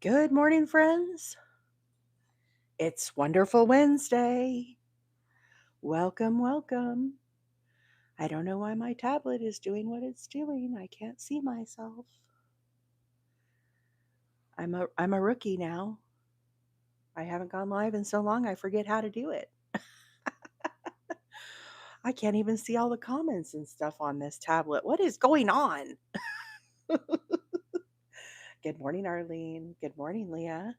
Good morning, friends. It's Wonderful Wednesday. Welcome, welcome. I don't know why my tablet is doing what it's doing. I can't see myself. I'm a rookie now. I haven't gone live in so long I forget how to do it. I can't even see all the comments and stuff on this tablet. What is going on? Good morning, Arlene. Good morning, Leah.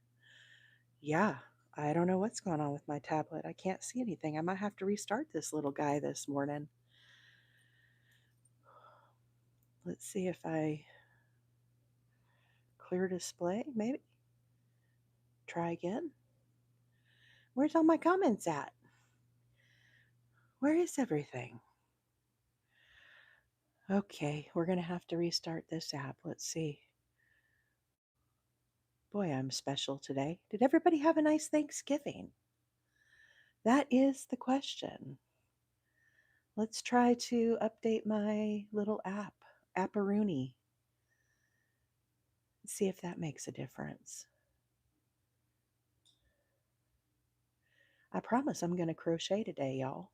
Yeah, I don't know what's going on with my tablet. I can't see anything. I might have to restart this little guy this morning. Let's see if I clear display, maybe. Try again. Where's all my comments at? Where is everything? Okay, we're going to have to restart this app. Let's see. Boy, I'm special today. Did everybody have a nice Thanksgiving? That is the question. Let's try to update my little app, Apparoonie. See if that makes a difference. I promise I'm going to crochet today, y'all.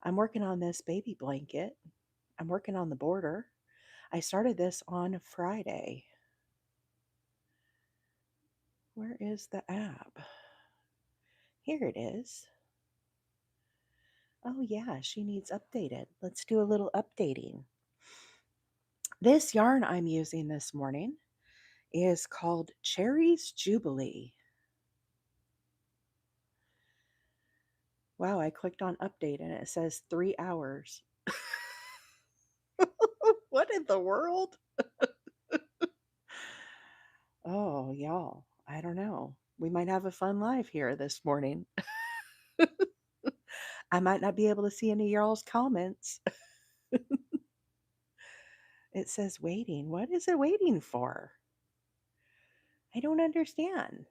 I'm working on this baby blanket. I'm working on the border. I started this on Friday. Where is the app? Here it is. Oh, yeah, she needs updated. Let's do a little updating. This yarn I'm using this morning is called Cherries Jubilee. Wow, I clicked on update and it says 3 hours. What in the world? Oh, y'all, I don't know. We might have a fun live here this morning. I might not be able to see any of y'all's comments. It says waiting. What is it waiting for? I don't understand.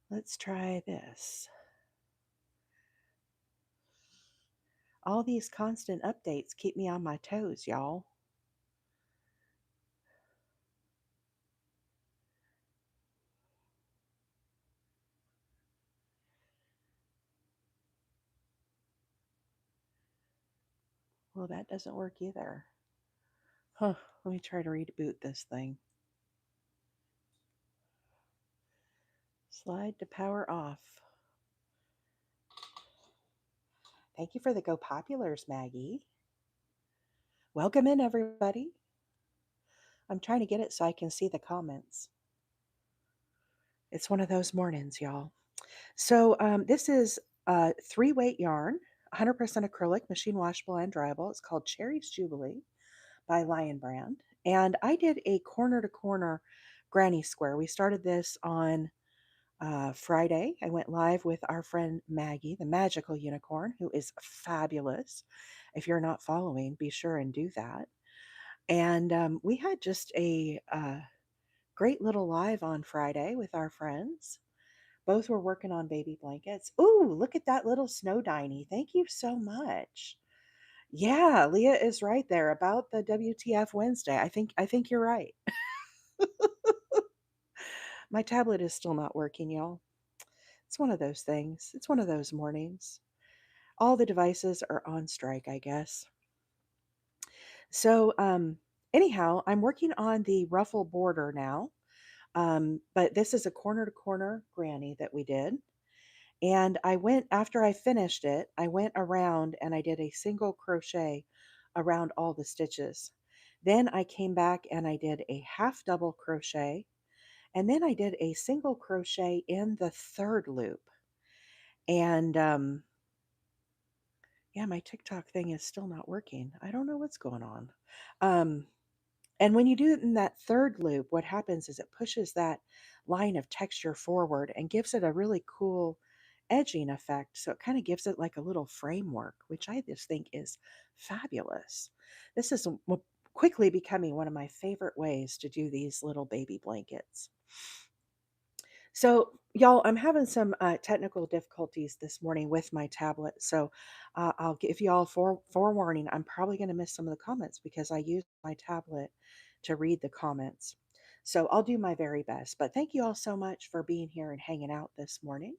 Let's try this. All these constant updates keep me on my toes, y'all. Well, that doesn't work either. Huh, let me try to reboot this thing. Slide to power off. Thank you for the Go Populars, Maggie. Welcome in, everybody. I'm trying to get it so I can see the comments. It's one of those mornings, y'all. So this is 3-weight yarn, 100% acrylic, machine washable and dryable. It's called Cherries Jubilee by Lion Brand. And I did a corner-to-corner granny square. We started this on Friday. I went live with our friend Maggie, the magical unicorn, who is fabulous. If you're not following, be sure and do that. And we had just a great little live on Friday with our friends. Both were working on baby blankets. Ooh, look at that little snow diny. Thank you so much. Yeah, Leah is right there about the WTF Wednesday. I think you're right. My tablet is still not working, y'all. It's one of those things. It's one of those mornings. All the devices are on strike, I guess. So, anyhow, I'm working on the ruffle border now. But this is a corner to corner granny that we did. And I went, after I finished it, I went around and I did a single crochet around all the stitches. Then I came back and I did a half double crochet. And then I did a single crochet in the third loop. And yeah, my TikTok thing is still not working. I don't know what's going on. Um, and when you do it in that third loop, what happens is it pushes that line of texture forward and gives it a really cool edging effect. So it kind of gives it like a little framework, which I just think is fabulous. This is quickly becoming one of my favorite ways to do these little baby blankets. So Y'all, I'm having some technical difficulties this morning with my tablet, so I'll give y'all forewarning. I'm probably going to miss some of the comments because I use my tablet to read the comments. So I'll do my very best. But thank you all so much for being here and hanging out this morning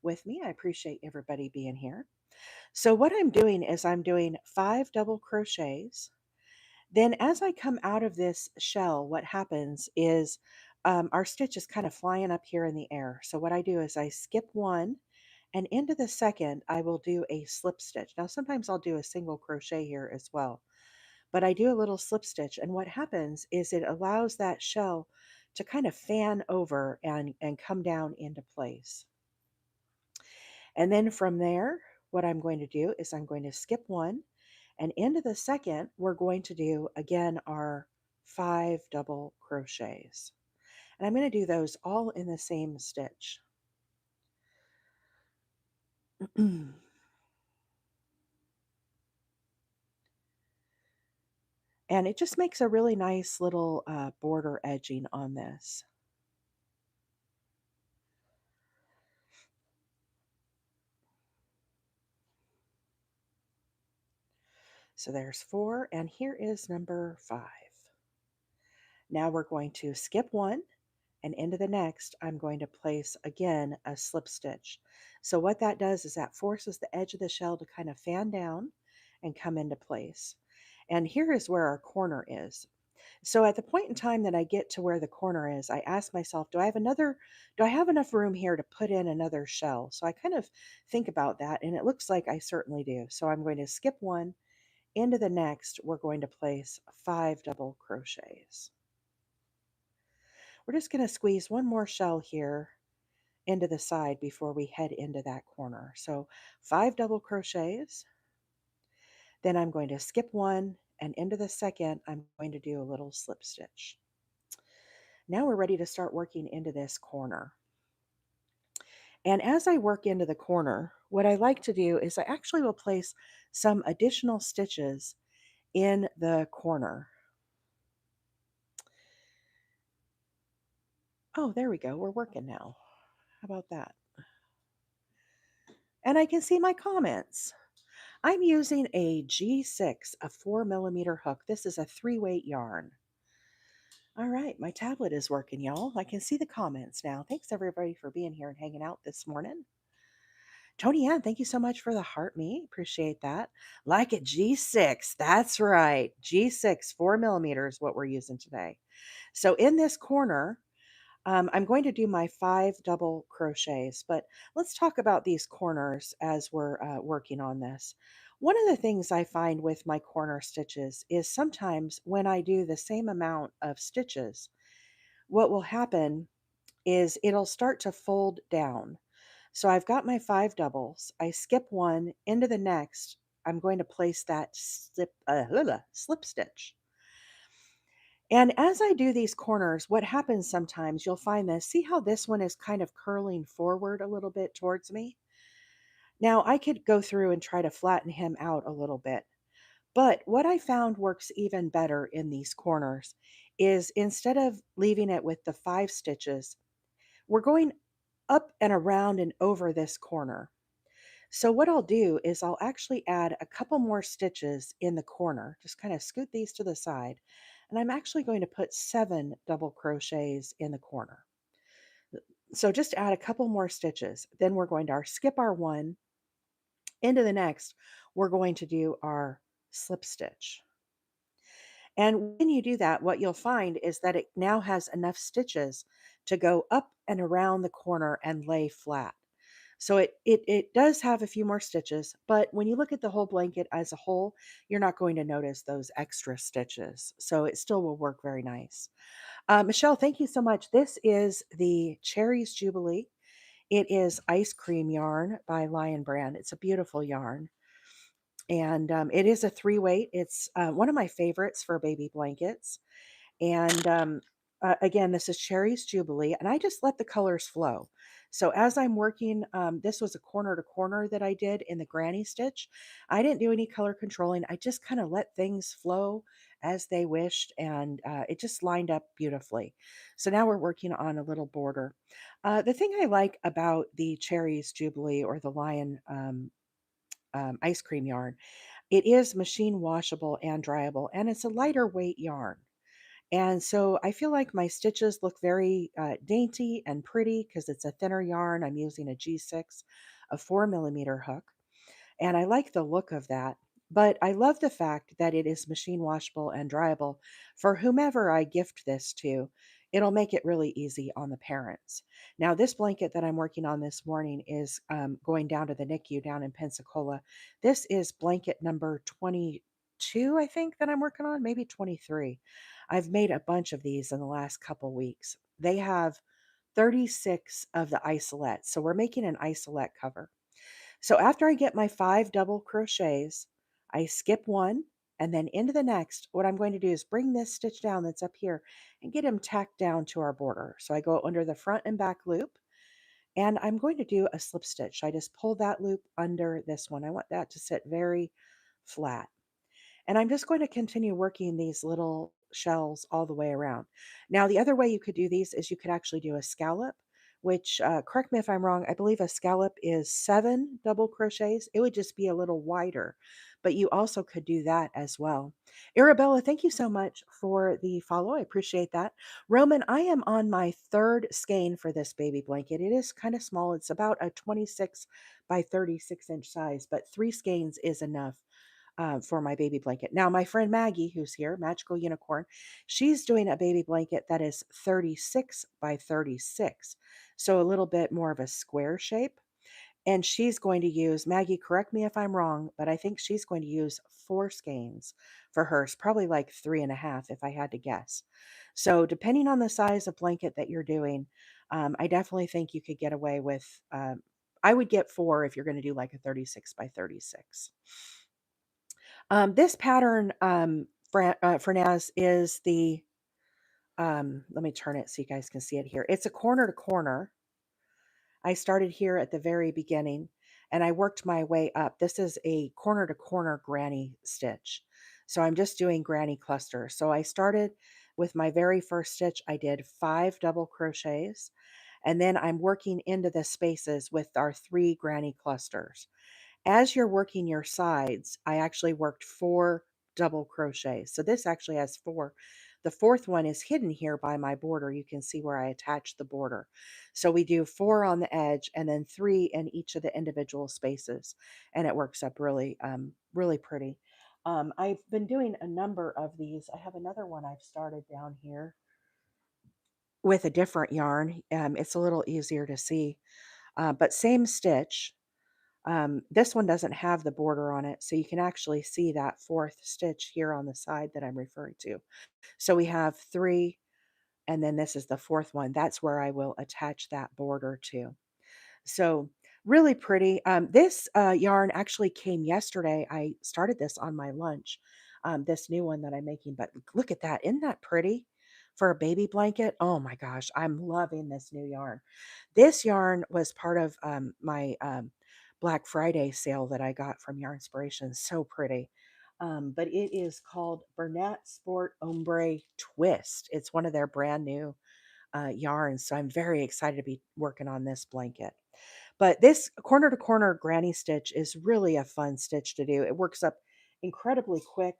with me. I appreciate everybody being here. So what I'm doing is I'm doing 5 double crochets. Then, as I come out of this shell, what happens is our stitch is kind of flying up here in the air. So, what I do is I skip one, and into the second, I will do a slip stitch. Now, sometimes I'll do a single crochet here as well, but I do a little slip stitch. And what happens is it allows that shell to kind of fan over and come down into place. And then from there, what I'm going to do is I'm going to skip one, and into the second, we're going to do again our 5 double crochets. And I'm going to do those all in the same stitch. And it just makes a really nice little border edging on this. So there's 4, and here is number 5. Now we're going to skip one, and into the next, I'm going to place again a slip stitch. So what that does is that forces the edge of the shell to kind of fan down and come into place. And here is where our corner is. So at the point in time that I get to where the corner is, I ask myself, do I have enough room here to put in another shell? So I kind of think about that, and it looks like I certainly do. So I'm going to skip one, into the next, we're going to place 5 double crochets. We're just going to squeeze one more shell here into the side before we head into that corner. So 5 double crochets, then I'm going to skip one, and into the second, I'm going to do a little slip stitch. Now we're ready to start working into this corner. And as I work into the corner, what I like to do is I actually will place some additional stitches in the corner. Oh, there we go. We're working now. How about that? And I can see my comments. I'm using a G6, a 4 millimeter hook. This is a 3-weight yarn. All right, my tablet is working, y'all. I can see the comments now. Thanks everybody for being here and hanging out this morning. Tony Ann, thank you so much for the heart me. Appreciate that. Like a G6. That's right. G6, 4 millimeter is what we're using today. So in this corner, I'm going to do my 5 double crochets, but let's talk about these corners as we're working on this. One of the things I find with my corner stitches is sometimes when I do the same amount of stitches, what will happen is it'll start to fold down. So I've got my 5 doubles. I skip one into the next. I'm going to place that slip stitch. And as I do these corners, what happens sometimes, you'll find this. See how this one is kind of curling forward a little bit towards me? Now, I could go through and try to flatten him out a little bit. But what I found works even better in these corners is instead of leaving it with the 5 stitches, we're going up and around and over this corner. So what I'll do is I'll actually add a couple more stitches in the corner, just kind of scoot these to the side. And I'm actually going to put 7 double crochets in the corner. So just add a couple more stitches. Then we're going to skip our one into the next. We're going to do our slip stitch. And when you do that, what you'll find is that it now has enough stitches to go up and around the corner and lay flat. So it does have a few more stitches, but when you look at the whole blanket as a whole, you're not going to notice those extra stitches. So it still will work very nice. Michelle, thank you so much. This is the Cherries Jubilee. It is ice cream yarn by Lion Brand. It's a beautiful yarn. And it is a 3-weight. It's one of my favorites for baby blankets. And again, this is Cherries Jubilee, and I just let the colors flow. So as I'm working, this was a corner to corner that I did in the granny stitch. I didn't do any color controlling. I just kind of let things flow as they wished, and it just lined up beautifully. So now we're working on a little border. The thing I like about the Cherries Jubilee or the Lion ice cream yarn, it is machine washable and dryable, and it's a lighter weight yarn. And so I feel like my stitches look very dainty and pretty because it's a thinner yarn. I'm using a G6, a 4 millimeter hook, and I like the look of that. But I love the fact that it is machine washable and dryable. For whomever I gift this to, it'll make it really easy on the parents. Now, this blanket that I'm working on this morning is going down to the NICU down in Pensacola. This is blanket number 22, I think, that I'm working on, maybe 23. I've made a bunch of these in the last couple weeks. They have 36 of the isolette. So we're making an isolette cover. So after I get my 5 double crochets, I skip one and then into the next. What I'm going to do is bring this stitch down that's up here and get them tacked down to our border. So I go under the front and back loop, and I'm going to do a slip stitch. I just pull that loop under this one. I want that to sit very flat. And I'm just going to continue working these little shells all the way around. Now, the other way you could do these is you could actually do a scallop, which, correct me if I'm wrong, I believe a scallop is 7 double crochets. It would just be a little wider, but you also could do that as well. Arabella, thank you so much for the follow. I appreciate that. Roman, I am on my third skein for this baby blanket. It is kind of small. It's about a 26 by 36-inch size, but 3 skeins is enough for my baby blanket. Now, my friend Maggie, who's here, Magical Unicorn, she's doing a baby blanket that is 36 by 36. So a little bit more of a square shape. And she's going to use, Maggie, correct me if I'm wrong, but I think she's going to use 4 skeins for hers, probably like 3.5 if I had to guess. So depending on the size of blanket that you're doing, I definitely think you could get away with, I would get 4 if you're going to do like a 36 by 36. This pattern, Fernaz, is the, let me turn it so you guys can see it here. It's a corner to corner. I started here at the very beginning and I worked my way up. This is a corner to corner granny stitch. So I'm just doing granny cluster. So I started with my very first stitch. I did 5 double crochets, and then I'm working into the spaces with our 3 granny clusters. As you're working your sides, I actually worked 4 double crochets. So this actually has 4. The fourth one is hidden here by my border. You can see where I attached the border. So we do 4 on the edge and then 3 in each of the individual spaces. And it works up really, really pretty. I've been doing a number of these. I have another one I've started down here with a different yarn. It's a little easier to see, but same stitch. This one doesn't have the border on it, so you can actually see that 4th stitch here on the side that I'm referring to. So we have 3, and then this is the 4th one. That's where I will attach that border to. So really pretty. This yarn actually came yesterday. I started this on my lunch, this new one that I'm making. But look at that. Isn't that pretty for a baby blanket? Oh my gosh, I'm loving this new yarn. This yarn was part of my Black Friday sale that I got from Yarn Inspiration. So pretty. But it is called Bernat Sport Ombre Twist. It's one of their brand new yarns. So I'm very excited to be working on this blanket. But this corner to corner granny stitch is really a fun stitch to do. It works up incredibly quick.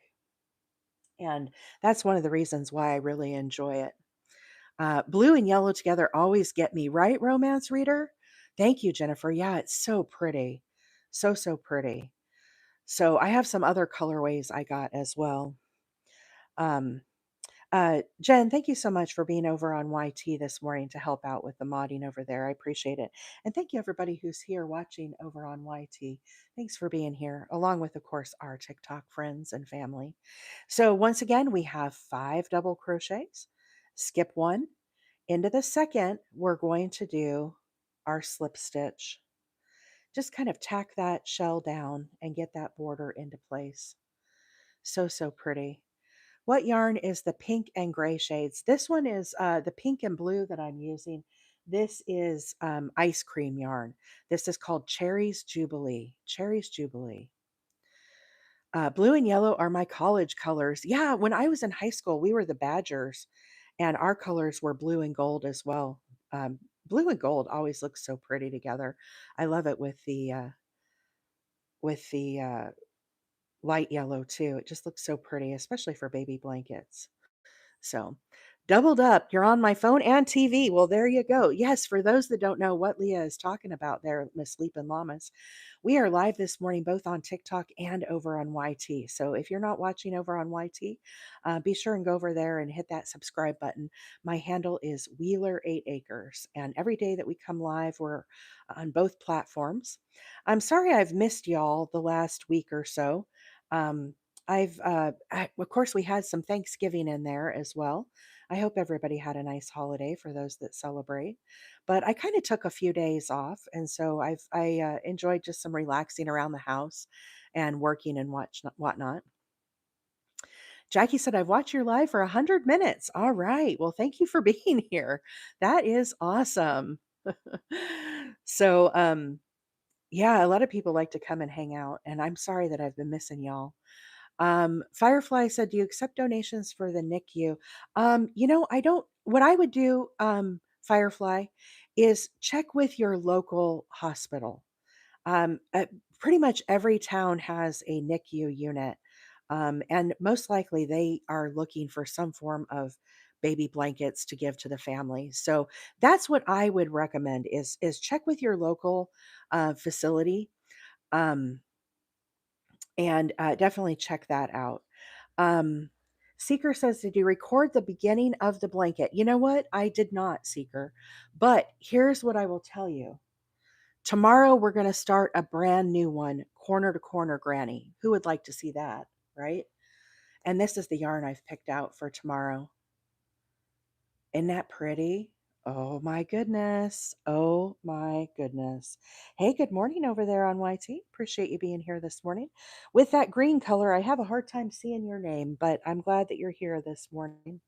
And that's one of the reasons why I really enjoy it. Blue and yellow together always get me, right, romance reader? Thank you, Jennifer. Yeah, it's so pretty. So, so pretty. So I have some other colorways I got as well. Um, Jen, thank you so much for being over on YT this morning to help out with the modding over there. I appreciate it. And thank you, everybody who's here watching over on YT. Thanks for being here, along with, of course, our TikTok friends and family. So, once again, we have 5 double crochets, skip 1. Into the second, we're going to do our slip stitch. Just kind of tack that shell down and get that border into place. So, so pretty. What yarn is the pink and gray shades? This one is the pink and blue that I'm using. This is ice cream yarn. This is called Cherries Jubilee. Cherries Jubilee. Blue and yellow are my college colors. Yeah, when I was in high school, we were the Badgers, and our colors were blue and gold as well. Blue and gold always looks so pretty together. I love it with the light yellow too. It just looks so pretty, especially for baby blankets. So, doubled up. You're on my phone and TV. Well, there you go. Yes, for those that don't know what Leah is talking about there, Miss Sleepin' Llamas, we are live this morning both on TikTok and over on YT. So if you're not watching over on YT, be sure and go over there and hit that subscribe button. My handle is Wheeler 8 Acres. And every day that we come live, we're on both platforms. I'm sorry I've missed y'all the last week or so. Um, of course, we had some Thanksgiving in there as well. I hope everybody had a nice holiday for those that celebrate. But I kind of took a few days off, and so I enjoyed just some relaxing around the house and working and whatnot. Jackie said, "I've watched your live for 100 minutes." All right. Well, thank you for being here. That is awesome. so, yeah, a lot of people like to come and hang out, and I'm sorry that I've been missing y'all. Firefly said, "Do you accept donations for the NICU?" I don't. What I would do, Firefly, is check with your local hospital. Pretty much every town has a NICU unit, and most likely they are looking for some form of baby blankets to give to the family. So that's what I would recommend: is check with your local facility. Um, and definitely check that out. Um, Seeker says, "Did you record the beginning of the blanket?" You know what? I did not, Seeker. But here's what I will tell you. Tomorrow, we're going to start a brand new one, corner to corner granny. Who would like to see that? Right? And this is the yarn I've picked out for tomorrow. Isn't that pretty? Oh my goodness. Oh my goodness. Hey, good morning over there on YT. Appreciate you being here this morning. With that green color, I have a hard time seeing your name, but I'm glad that you're here this morning.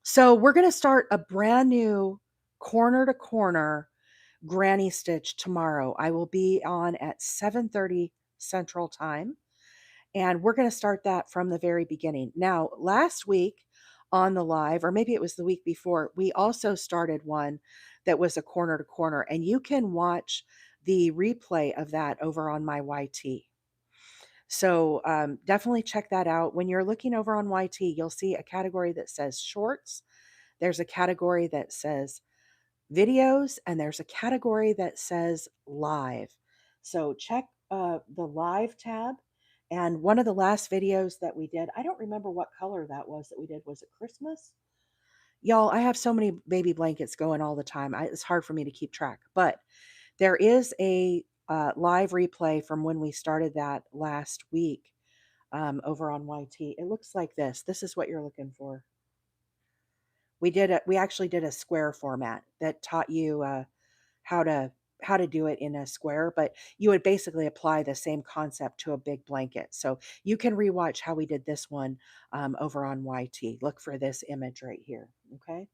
So, we're going to start a brand new corner to corner granny stitch tomorrow. I will be on at 7:30 Central Time. And we're going to start that from the very beginning. Now, last week on the live, or maybe it was the week before, we also started one that was a corner to corner. And you can watch the replay of that over on my YT. So definitely check that out. When you're looking over on YT, you'll see a category that says shorts. There's a category that says videos, and there's a category that says live. So check the live tab. And one of the last videos that we did, I don't remember what color that was that we did. Was it Christmas? Y'all, I have so many baby blankets going all the time. It's hard for me to keep track. But there is a live replay from when we started that last week over on YT. It looks like this. This is what you're looking for. We actually did a square format that taught you how to do it in a square, but you would basically apply the same concept to a big blanket. So you can rewatch how we did this one over on YT. Look for this image right here. Okay.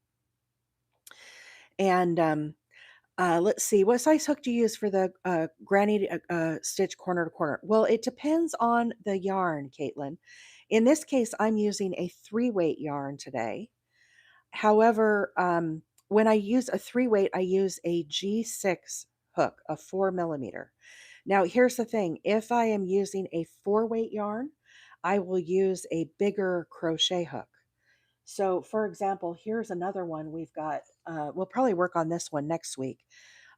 And let's see, what size hook do you use for the granny stitch corner to corner? Well, it depends on the yarn, Caitlin. In this case, I'm using a 3-weight yarn today. However, when I use a 3-weight, I use a G6 hook, a 4 millimeter. Now, here's the thing. If I am using a 4-weight yarn, I will use a bigger crochet hook. So, for example, here's another one we've got. We'll probably work on this one next week.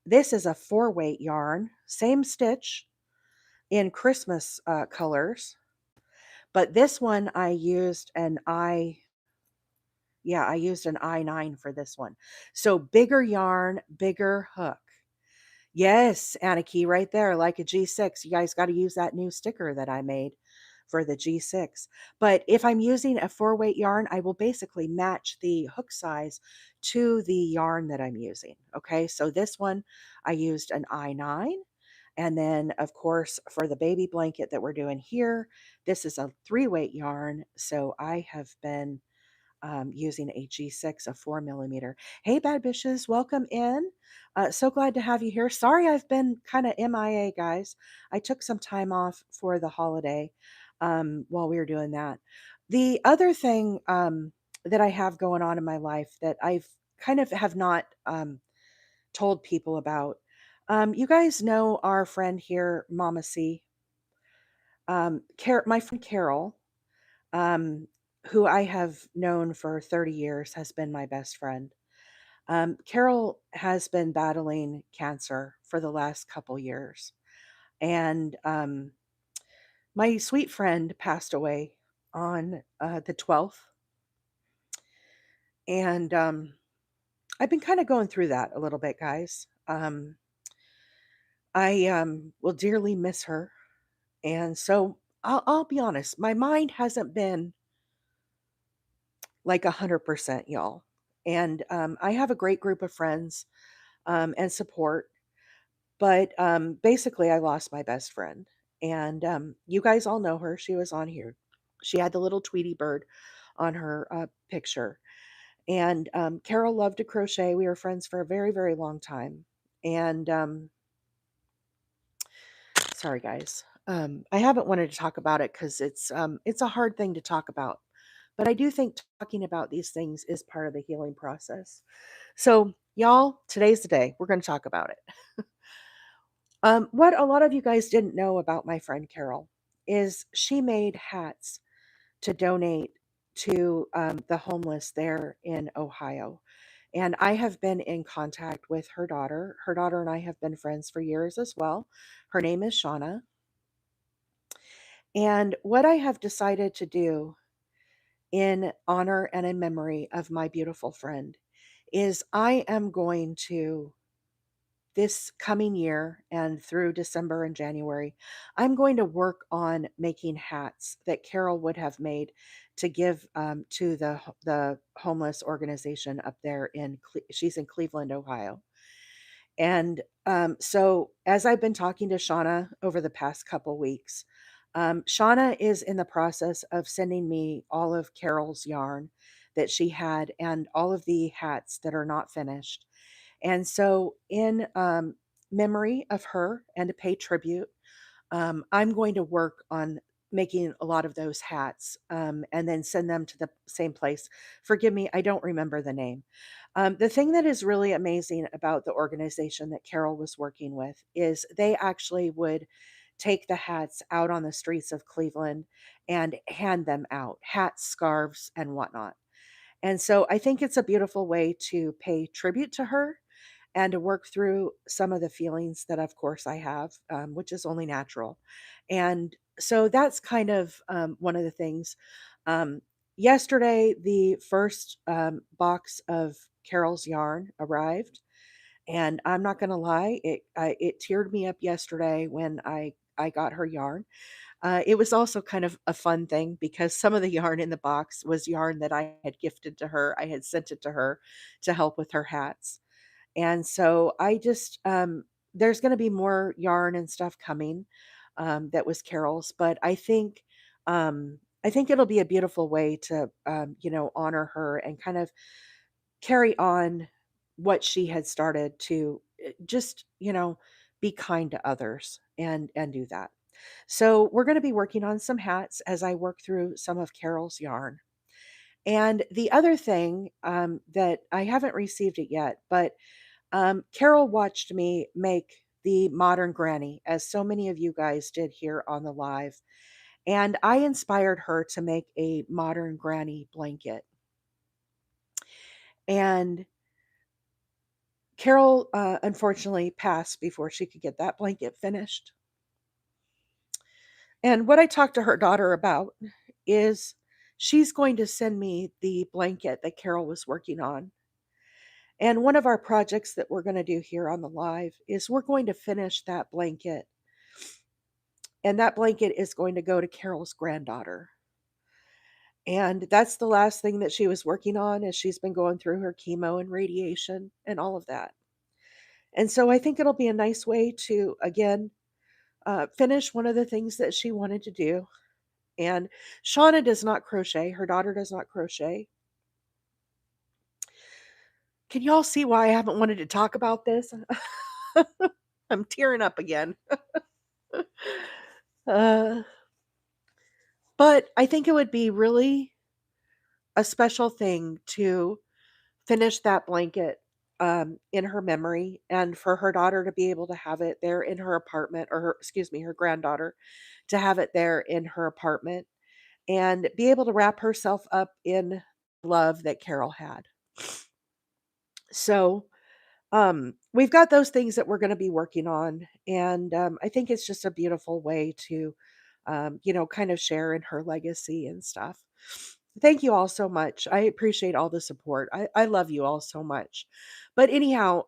This is a 4-weight yarn, same stitch in Christmas colors, but this one I used I used an I9 for this one. So bigger yarn, bigger hook. Yes, Aniki, right there, like a G6. You guys got to use that new sticker that I made for the G6. But if I'm using a 4-weight yarn, I will basically match the hook size to the yarn that I'm using. Okay, so this one I used an I9. And then, of course, for the baby blanket that we're doing here, this is a 3-weight yarn. So I have been using a G6, a 4 millimeter. Hey, Bad Bitches, welcome in. So glad to have you here. Sorry I've been kind of MIA, guys. I took some time off for the holiday while we were doing that. The other thing that I have going on in my life that I've kind of have not told people about. You guys know our friend here, Mama C. My friend Carol, um, who I have known for 30 years, has been my best friend. Carol has been battling cancer for the last couple years. And my sweet friend passed away on the 12th. And I've been kind of going through that a little bit, guys. I will dearly miss her. And so I'll be honest, my mind hasn't been like 100%, y'all. And I have a great group of friends and support. But basically, I lost my best friend. And you guys all know her. She was on here. She had the little Tweety bird on her picture. And Carol loved to crochet. We were friends for a very, very long time. And sorry, guys. I haven't wanted to talk about it because it's a hard thing to talk about. But I do think talking about these things is part of the healing process. So, y'all, today's the day. We're going to talk about it. What a lot of you guys didn't know about my friend Carol is she made hats to donate to the homeless there in Ohio. And I have been in contact with her daughter. Her daughter and I have been friends for years as well. Her name is Shauna. And what I have decided to do in honor and in memory of my beautiful friend is I am going to, this coming year and through December and January, I'm going to work on making hats that Carol would have made to give to the homeless organization up there she's in Cleveland, Ohio. And so, as I've been talking to Shauna over the past couple weeks, Shauna is in the process of sending me all of Carol's yarn that she had and all of the hats that are not finished. And so, in memory of her and to pay tribute, I'm going to work on making a lot of those hats and then send them to the same place. Forgive me, I don't remember the name. The thing that is really amazing about the organization that Carol was working with is they actually would take the hats out on the streets of Cleveland and hand them out hats, scarves, and whatnot. And so I think it's a beautiful way to pay tribute to her and to work through some of the feelings that, of course, I have, which is only natural. And so that's kind of one of the things. Um, Yesterday, the first box of Carol's yarn arrived, and I'm not going to lie, it teared me up yesterday when I got her yarn. It was also kind of a fun thing because some of the yarn in the box was yarn that I had gifted to her. I had sent it to her to help with her hats. And so I just there's going to be more yarn and stuff coming that was Carol's, but I think it'll be a beautiful way to honor her and kind of carry on what she had started to just be kind to others and do that. So we're going to be working on some hats as I work through some of Carol's yarn. And the other thing that I haven't received it yet, but Carol watched me make the modern granny, as so many of you guys did here on the live. And I inspired her to make a modern granny blanket. And Carol unfortunately passed before she could get that blanket finished. And what I talked to her daughter about is she's going to send me the blanket that Carol was working on. And one of our projects that we're going to do here on the live is we're going to finish that blanket. And that blanket is going to go to Carol's granddaughter. And that's the last thing that she was working on as she's been going through her chemo and radiation and all of that. And so I think it'll be a nice way to, again, finish one of the things that she wanted to do. And Shauna does not crochet. Her daughter does not crochet. Can y'all see why I haven't wanted to talk about this? I'm tearing up again. Uh, but I think it would be really a special thing to finish that blanket in her memory and for her daughter to be able to have it there in her apartment, or her, excuse me, her granddaughter to have it there in her apartment and be able to wrap herself up in love that Carol had. So, we've got those things that we're going to be working on. And I think it's just a beautiful way to, kind of share in her legacy and stuff. Thank you all so much. I appreciate all the support. I love you all so much. But anyhow,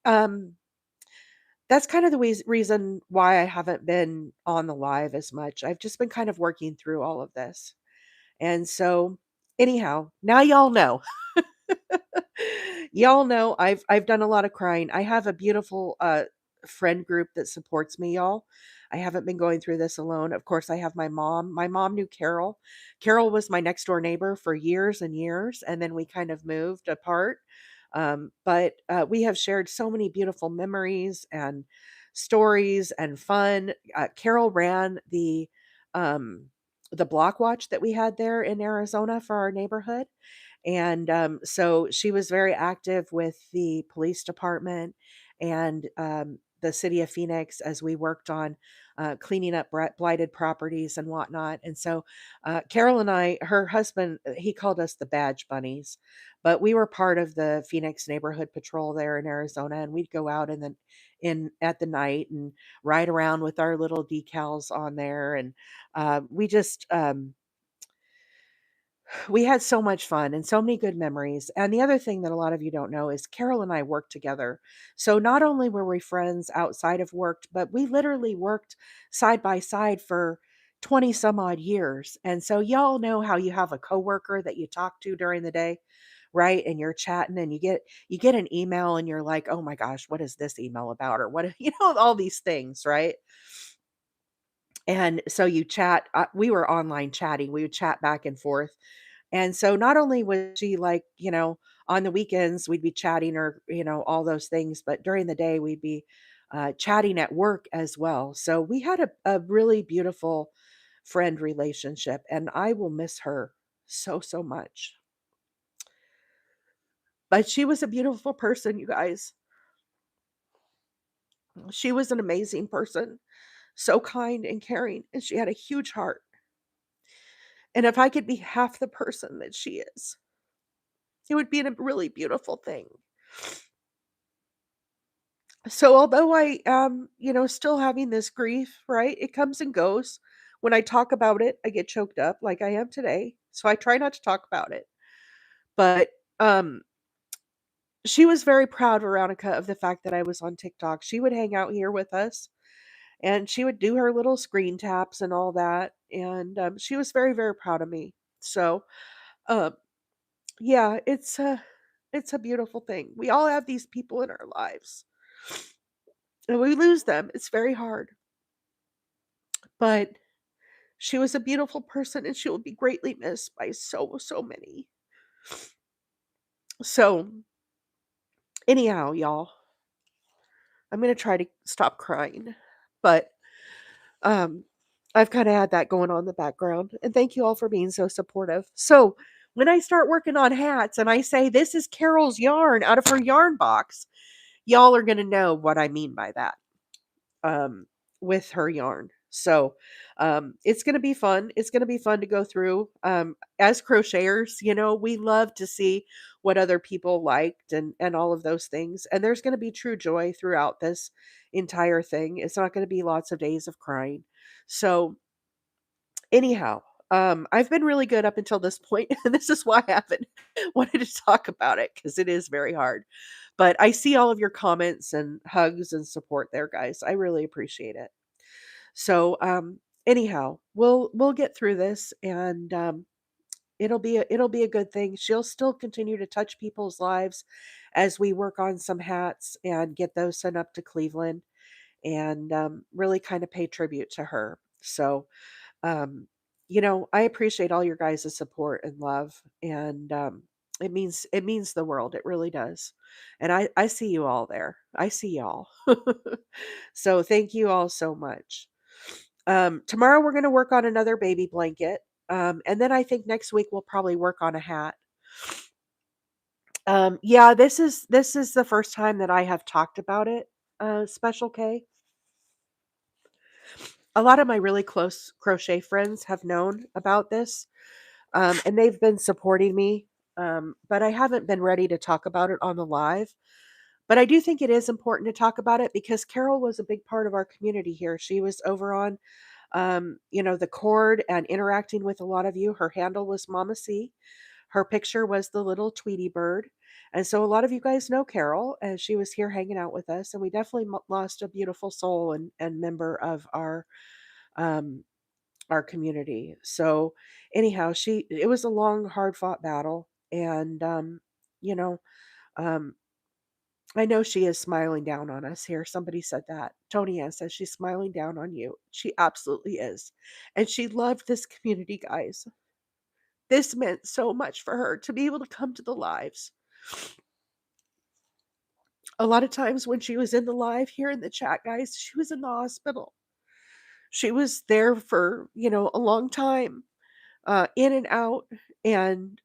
that's kind of the reason why I haven't been on the live as much. I've just been kind of working through all of this. And so, anyhow, now y'all know. Y'all know I've done a lot of crying. I have a beautiful friend group that supports me, y'all. I haven't been going through this alone. Of course, I have my mom. My mom knew Carol. Carol was my next door neighbor for years and years, and then we kind of moved apart. But we have shared so many beautiful memories and stories and fun. Carol ran the block watch that we had there in Arizona for our neighborhood. And so she was very active with the police department and the city of Phoenix as we worked on cleaning up blighted properties and whatnot. And so Carol and I, her husband, he called us the badge bunnies, but we were part of the Phoenix neighborhood patrol there in Arizona. And we'd go out and then in at the night and ride around with our little decals on there. And we just, we had so much fun and so many good memories. And the other thing that a lot of you don't know is Carol and I worked together. So not only were we friends outside of work, but we literally worked side by side for 20 some odd years. And so y'all know how you have a coworker that you talk to during the day, right? And you're chatting and you get an email and you're like, "Oh my gosh, what is this email about?" Or what, all these things, right? And so you chat, we were online chatting. We would chat back and forth, and so not only was she like, on the weekends we'd be chatting or, all those things, but during the day we'd be chatting at work as well. So we had a really beautiful friend relationship, and I will miss her so, so much. But she was a beautiful person, you guys. She was an amazing person, so kind and caring, and she had a huge heart. And if I could be half the person that she is, it would be a really beautiful thing. So although I am, still having this grief, right? It comes and goes. When I talk about it, I get choked up like I am today. So I try not to talk about it. But um she was very proud, Veronica, of the fact that I was on TikTok. She would hang out here with us and she would do her little screen taps and all that. And she was very, very proud of me. So um yeah, it's a beautiful thing. We all have these people in our lives and we lose them. It's very hard. But she was a beautiful person and she will be greatly missed by so, so many. So, anyhow, y'all, I'm going to try to stop crying. But um, I've kind of had that going on in the background. And thank you all for being so supportive. So, when I start working on hats and I say, "This is Carol's yarn out of her yarn box," y'all are going to know what I mean by that. um, with her yarn. So it's going to be fun. It's going to be fun to go through. As crocheters, we love to see what other people liked and all of those things. And there's going to be true joy throughout this entire thing. It's not going to be lots of days of crying. So anyhow, I've been really good up until this point, and this is why I haven't wanted to talk about it because it is very hard. But I see all of your comments and hugs and support there, guys. I really appreciate it. So, anyhow, we'll get through this, and it'll be a good thing. She'll still continue to touch people's lives as we work on some hats and get those sent up to Cleveland, and really kind of pay tribute to her. So, I appreciate all your guys' support and love. And it means the world. It really does. And I see you all there. I see y'all. So thank you all so much. Tomorrow we're going to work on another baby blanket. And then I think next week we'll probably work on a hat. Yeah, this is the first time that I have talked about it. Special K. A lot of my really close crochet friends have known about this, and they've been supporting me. But I haven't been ready to talk about it on the live. But I do think it is important to talk about it because Carol was a big part of our community here. She was over on, the cord and interacting with a lot of you. Her handle was Mama C. Her picture was the little Tweety bird. And so a lot of you guys know Carol, and she was here hanging out with us. And we definitely lost a beautiful soul and member of um, our community. So anyhow, it was a long, hard fought battle. And, you know, um, I know she is smiling down on us here. Somebody said that. Tony Ann says she's smiling down on you. She absolutely is. And she loved this community, guys. This meant so much for her to be able to come to the lives. A lot of times when she was in the live here in the chat, guys, she was in the hospital. She was there for, a long time, in and out. And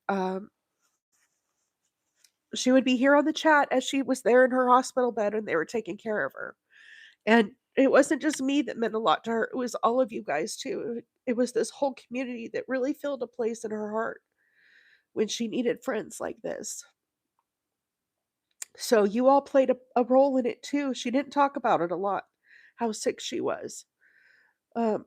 she would be here on the chat as she was there in her hospital bed and they were taking care of her. And it wasn't just me that meant a lot to her, it was all of you guys too. It was this whole community that really filled a place in her heart when she needed friends like this. So you all played a role in it too. She didn't talk about it a lot, how sick she was. Um,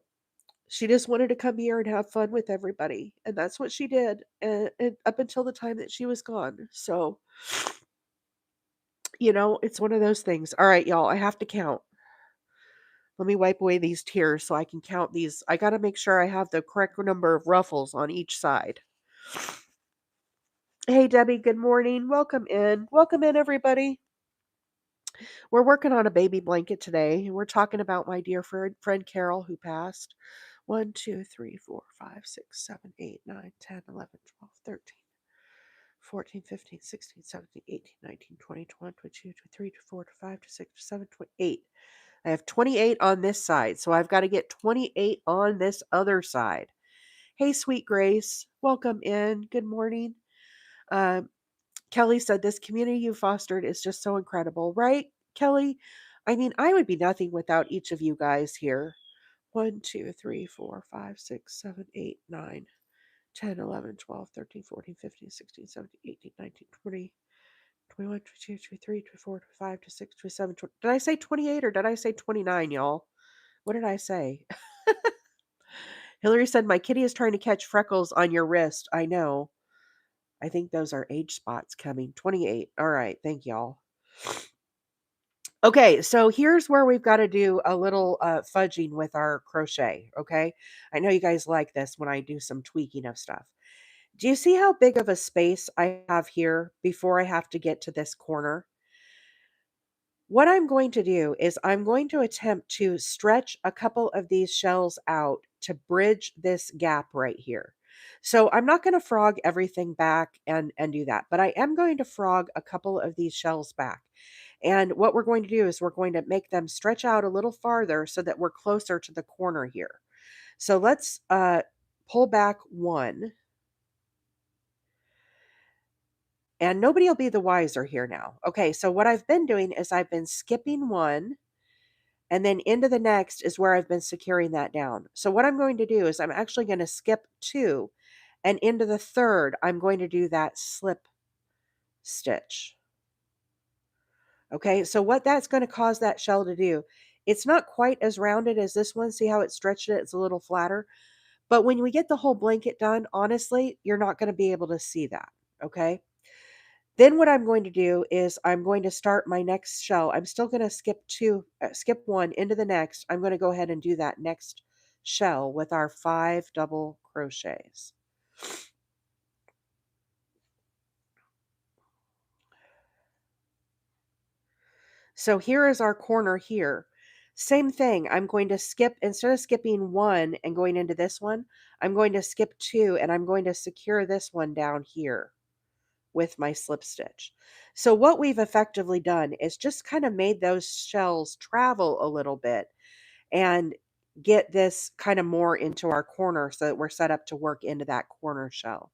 she just wanted to come here and have fun with everybody, and that's what she did, and up until the time that she was gone. So, it's one of those things. All right, y'all, I have to count. Let me wipe away these tears so I can count these. I got to make sure I have the correct number of ruffles on each side. Hey, Debbie, good morning. Welcome in. Welcome in, everybody. We're working on a baby blanket today, and we're talking about my dear friend Carol who passed. 1, 2, 3, 4, 5, 6, 7, 8, 9, 10, 11, 12, 13, 14, 15, 16, 17, 18, 19, 20, 21, 22, 23, 24, 25, 26, 27, 28. I have 28 on this side, so I've got to get 28 on this other side. Hey, sweet Grace, welcome in. Good morning. Kelly said, this community you fostered is just so incredible, right, Kelly? I mean, I would be nothing without each of you guys here. 1, 2, 3, 4, 5, 6, 7, 8, 9, 10, 11, 12, 13, 14, 15, 16, 17, 18, 19, 20, 21, 22, 23, 24, 25, 26, 27, 20. Did I say 28 or did I say 29, y'all? What did I say? Hillary said, my kitty is trying to catch freckles on your wrist. I know. I think those are age spots coming. 28. All right. Thank y'all. Okay, so here's where we've got to do a little fudging with our crochet, okay? I know you guys like this when I do some tweaking of stuff. Do you see how big of a space I have here before I have to get to this corner? What I'm going to do is I'm going to attempt to stretch a couple of these shells out to bridge this gap right here. So I'm not going to frog everything back and do that, but I am going to frog a couple of these shells back. And what we're going to do is we're going to make them stretch out a little farther so that we're closer to the corner here. So let's pull back one. And nobody will be the wiser here now. Okay, so what I've been doing is I've been skipping one, and then into the next is where I've been securing that down. So what I'm going to do is I'm actually going to skip two, and into the third, I'm going to do that slip stitch. Okay, so what that's going to cause that shell to do, it's not quite as rounded as this one. See how it stretched it? It's a little flatter. But when we get the whole blanket done, honestly, you're not going to be able to see that. Okay. Then what I'm going to do is I'm going to start my next shell. I'm still going to skip one into the next. I'm going to go ahead and do that next shell with our 5 double crochets. So here is our corner here. Same thing. I'm going to skip, instead of skipping one and going into this one, I'm going to skip two and I'm going to secure this one down here. with my slip stitch. So what we've effectively done is just kind of made those shells travel a little bit and get this kind of more into our corner so that we're set up to work into that corner shell.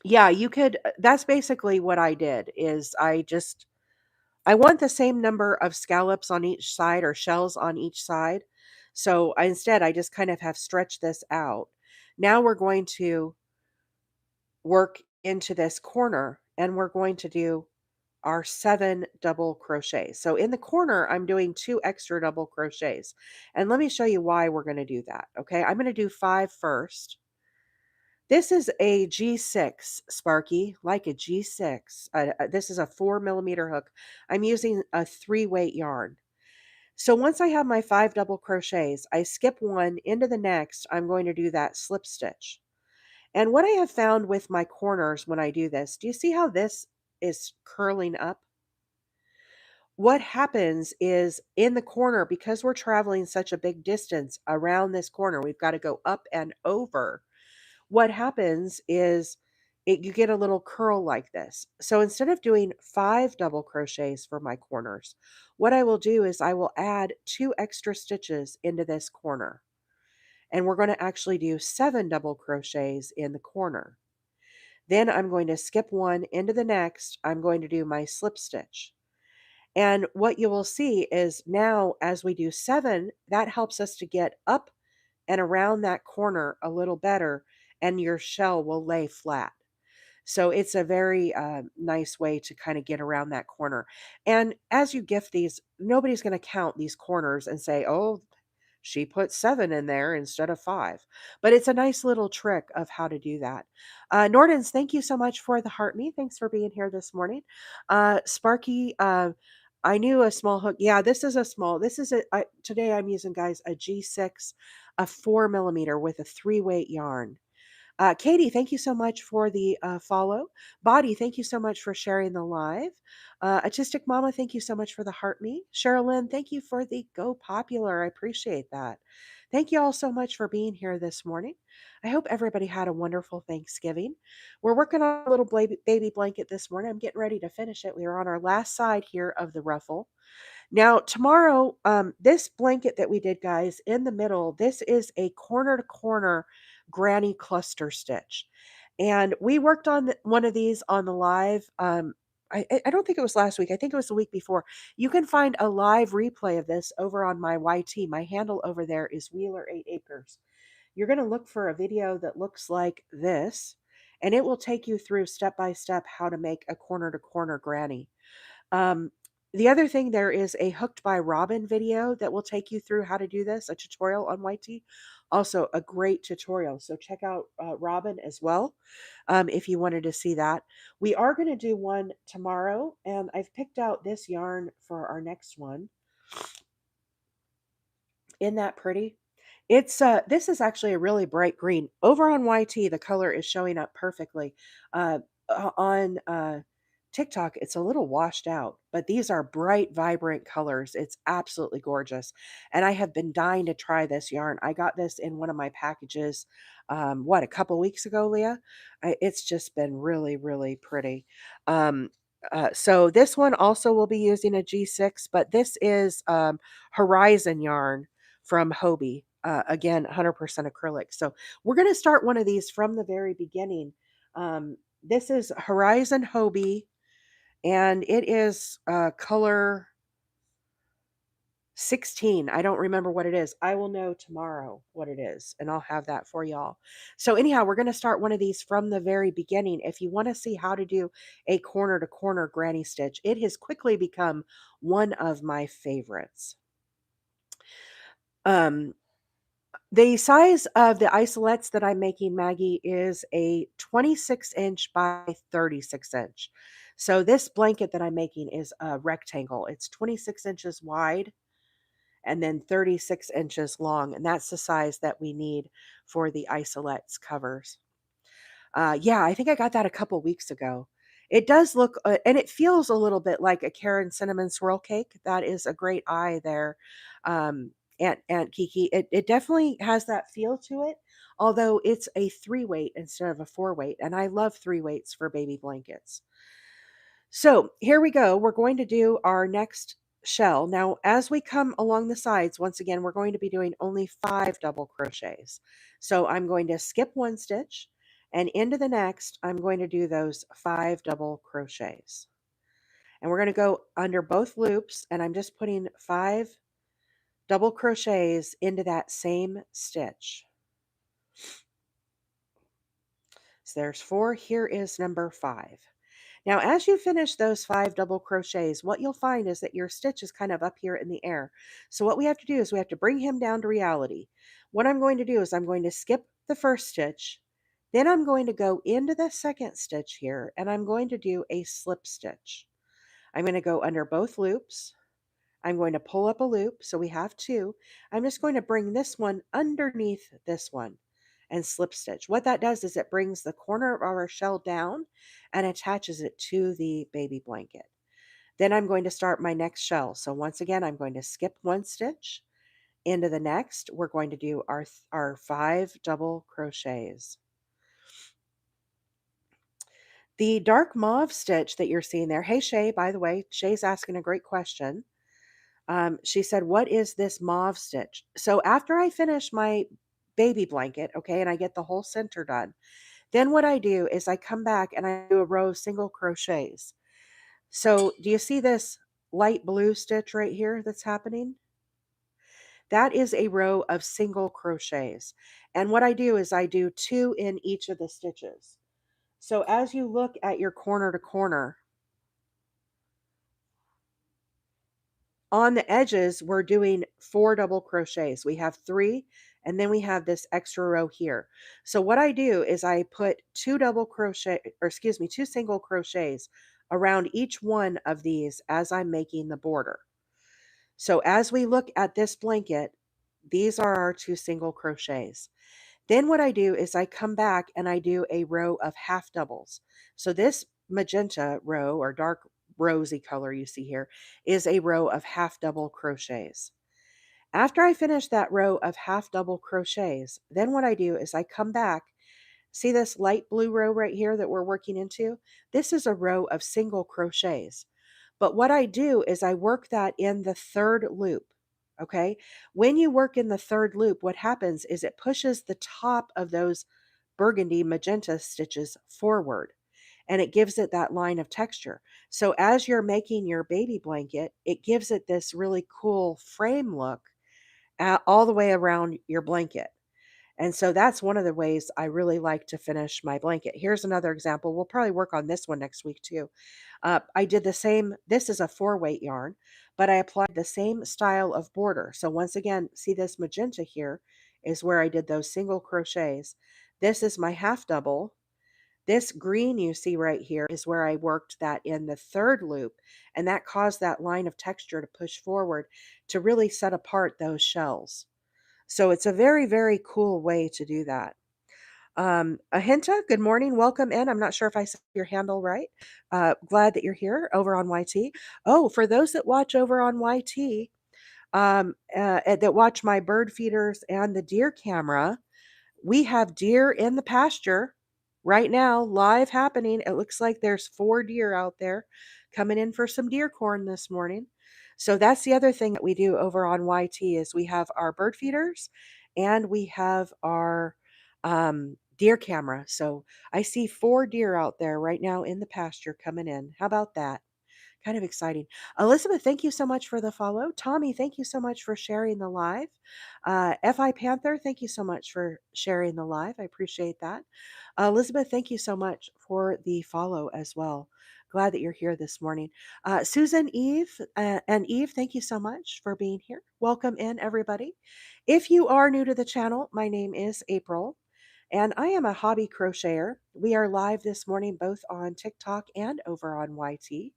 Yeah, you could that's basically what I did is I want the same number of scallops on each side or shells on each side. So instead I just kind of have stretched this out. Now we're going to work into this corner and we're going to do our 7 double crochets. So in the corner, I'm doing 2 extra double crochets. And let me show you why we're going to do that. Okay. I'm going to do 5 first. This is a G6 Sparky, like a G6. This is a 4 millimeter hook. I'm using a 3-weight yarn. So once I have my 5 double crochets, I skip one into the next. I'm going to do that slip stitch. And what I have found with my corners when I do this, do you see how this is curling up? What happens is in the corner, because we're traveling such a big distance around this corner, we've got to go up and over. What happens is you get a little curl like this. So instead of doing 5 double crochets for my corners, what I will do is I will add 2 extra stitches into this corner. And we're going to actually do 7 double crochets in the corner. Then I'm going to skip one into the next. I'm going to do my slip stitch. And what you will see is now as we do 7, that helps us to get up and around that corner a little better, and your shell will lay flat. So it's a very nice way to kind of get around that corner. And as you gift these, nobody's going to count these corners and say, oh, she put 7 in there instead of 5. But it's a nice little trick of how to do that. Nordens, thank you so much for the heart me. Thanks for being here this morning. Sparky, I knew a small hook. Yeah, this is today I'm using, guys, a G6, a 4 millimeter with a 3-weight yarn. Katie, thank you so much for the follow. Body, thank you so much for sharing the live. Artistic Mama, thank you so much for the heart me. Sherilyn, thank you for the go popular. I appreciate that. Thank you all so much for being here this morning. I hope everybody had a wonderful Thanksgiving. We're working on a little baby blanket this morning. I'm getting ready to finish it. We are on our last side here of the ruffle. Now, tomorrow, this blanket that we did, guys, in the middle, this is a corner to corner granny cluster stitch. And we worked on one of these on the live. I don't think it was last week. I think it was the week before. You can find a live replay of this over on my YT. My handle over there is Wheeler 8 Acres. You're going to look for a video that looks like this, and it will take you through step by step how to make a corner to corner granny. Um, the other thing, there is a Hooked by Robin video that will take you through how to do this, a tutorial on YT. Also, a great tutorial. So check out Robin as well if you wanted to see that. We are going to do one tomorrow, and I've picked out this yarn for our next one. Isn't that pretty? It's this is actually a really bright green. Over on YT, the color is showing up perfectly. On TikTok, it's a little washed out, but these are bright, vibrant colors. It's absolutely gorgeous. And I have been dying to try this yarn. I got this in one of my packages, a couple weeks ago, Leah? It's just been really, really pretty. Um, so this one also will be using a G6, but this is Horizon yarn from Hobie. Again, 100% acrylic. So we're going to start one of these from the very beginning. This is Horizon Hobie, and it is color 16. I don't remember what it is. I will know tomorrow what it is, and I'll have that for y'all. So anyhow, we're going to start one of these from the very beginning. If you want to see how to do a corner to corner granny stitch, it has quickly become one of my favorites. The size of the isolettes that I'm making, Maggie, is a 26-inch by 36-inch. So this blanket that I'm making is a rectangle. It's 26 inches wide and then 36 inches long, and that's the size that we need for the isolettes covers. Yeah, I think I got that a couple weeks ago. It does look, and it feels a little bit like a Karen cinnamon swirl cake. That is a great eye there, Aunt Kiki. It definitely has that feel to it. although it's a 3-weight instead of a 4-weight, and I love 3-weights for baby blankets. So here we go. We're going to do our next shell. Now, as we come along the sides, once again, we're going to be doing only 5 double crochets. So I'm going to skip 1 stitch, and into the next, I'm going to do those 5 double crochets. And we're going to go under both loops, and I'm just putting 5 double crochets into that same stitch. So there's 4. Here is number 5. Now, as you finish those 5 double crochets, what you'll find is that your stitch is kind of up here in the air. So what we have to do is we have to bring him down to reality. What I'm going to do is I'm going to skip the first stitch, then I'm going to go into the second stitch here, and I'm going to do a slip stitch. I'm going to go under both loops. I'm going to pull up a loop, so we have 2. I'm just going to bring this one underneath this one and slip stitch. What that does is it brings the corner of our shell down and attaches it to the baby blanket. Then I'm going to start my next shell. So once again, I'm going to skip 1 stitch. Into the next, we're going to do our 5 double crochets. The dark mauve stitch that you're seeing there, hey Shay, by the way, Shay's asking a great question. She said, "What is this mauve stitch?" So after I finish my baby blanket, okay, and I get the whole center done, then what I do is I come back and I do a row of single crochets. So do you see this light blue stitch right here that's happening? That is a row of single crochets. And what I do is I do 2 in each of the stitches. So as you look at your corner to corner, on the edges, we're doing 4 double crochets. We have 3, and then we have this extra row here. So what I do is I put 2 double crochet, or excuse me, 2 single crochets around each one of these as I'm making the border. So as we look at this blanket, these are our 2 single crochets. Then what I do is I come back and I do a row of half doubles. So this magenta row, or dark rosy color you see here, is a row of half double crochets. After I finish that row of half double crochets, then what I do is I come back. See this light blue row right here that we're working into? This is a row of single crochets. But what I do is I work that in the third loop. Okay. When you work in the third loop, what happens is it pushes the top of those burgundy magenta stitches forward, and it gives it that line of texture. So as you're making your baby blanket, it gives it this really cool frame look all the way around your blanket. And so that's one of the ways I really like to finish my blanket. Here's another example. We'll probably work on this one next week too. I did the same. This is a 4-weight yarn, but I applied the same style of border. So once again, see this magenta here is where I did those single crochets. This is my half double. This green you see right here is where I worked that in the third loop, and that caused that line of texture to push forward to really set apart those shells. So it's a very, very cool way to do that. Ahinta, good morning. Welcome in. I'm not sure if I said your handle right. Glad that you're here over on YT. Oh, for those that watch over on YT, that watch my bird feeders and the deer camera, we have deer in the pasture right now, live happening. It looks like there's 4 deer out there coming in for some deer corn this morning. So that's the other thing that we do over on YT is we have our bird feeders and we have our deer camera. So I see 4 deer out there right now in the pasture coming in. How about that? Kind of exciting. Elizabeth, thank you so much for the follow. Tommy, thank you so much for sharing the live. FI Panther, thank you so much for sharing the live. I appreciate that. Elizabeth, thank you so much for the follow as well. Glad that you're here this morning. Susan, Eve, and Eve, thank you so much for being here. Welcome in, everybody. If you are new to the channel, my name is April, and I am a hobby crocheter. We are live this morning both on TikTok and over on YT.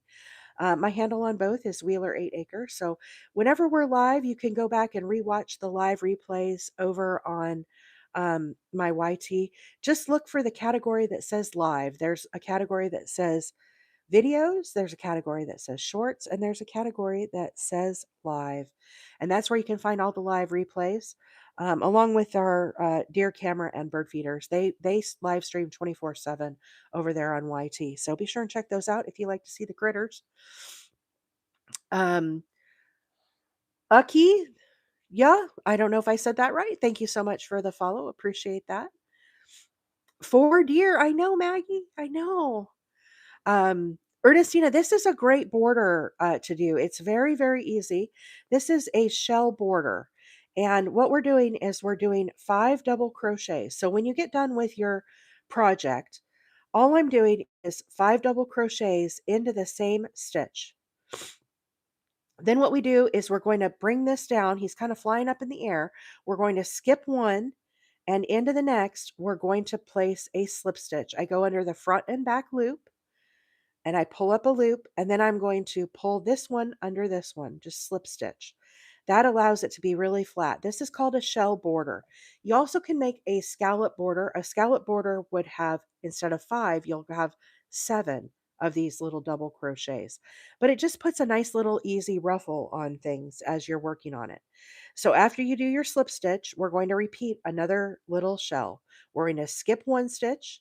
My handle on both is Wheeler 8 Acre. So whenever we're live, you can go back and rewatch the live replays over on my YT. Just look for the category that says live. There's a category that says videos, there's a category that says shorts, and there's a category that says live. And that's where you can find all the live replays. along with our deer camera and bird feeders. They live stream 24/7 over there on YT. So be sure and check those out if you like to see the critters. Um, Ucky, yeah, I don't know if I said that right. Thank you so much for the follow. Appreciate that. 4 deer. I know, Maggie. I know. Ernestina, this is a great border to do. It's very, very easy. This is a shell border. And what we're doing is we're doing 5 double crochets. So when you get done with your project, all I'm doing is 5 double crochets into the same stitch. Then what we do is we're going to bring this down. He's kind of flying up in the air. We're going to skip one and into the next, we're going to place a slip stitch. I go under the front and back loop and I pull up a loop, and then I'm going to pull this one under this one, just slip stitch. That allows it to be really flat. This is called a shell border. You also can make a scallop border. A scallop border would have, instead of 5, you'll have 7 of these little double crochets. But it just puts a nice little easy ruffle on things as you're working on it. So after you do your slip stitch, we're going to repeat another little shell. We're going to skip one stitch,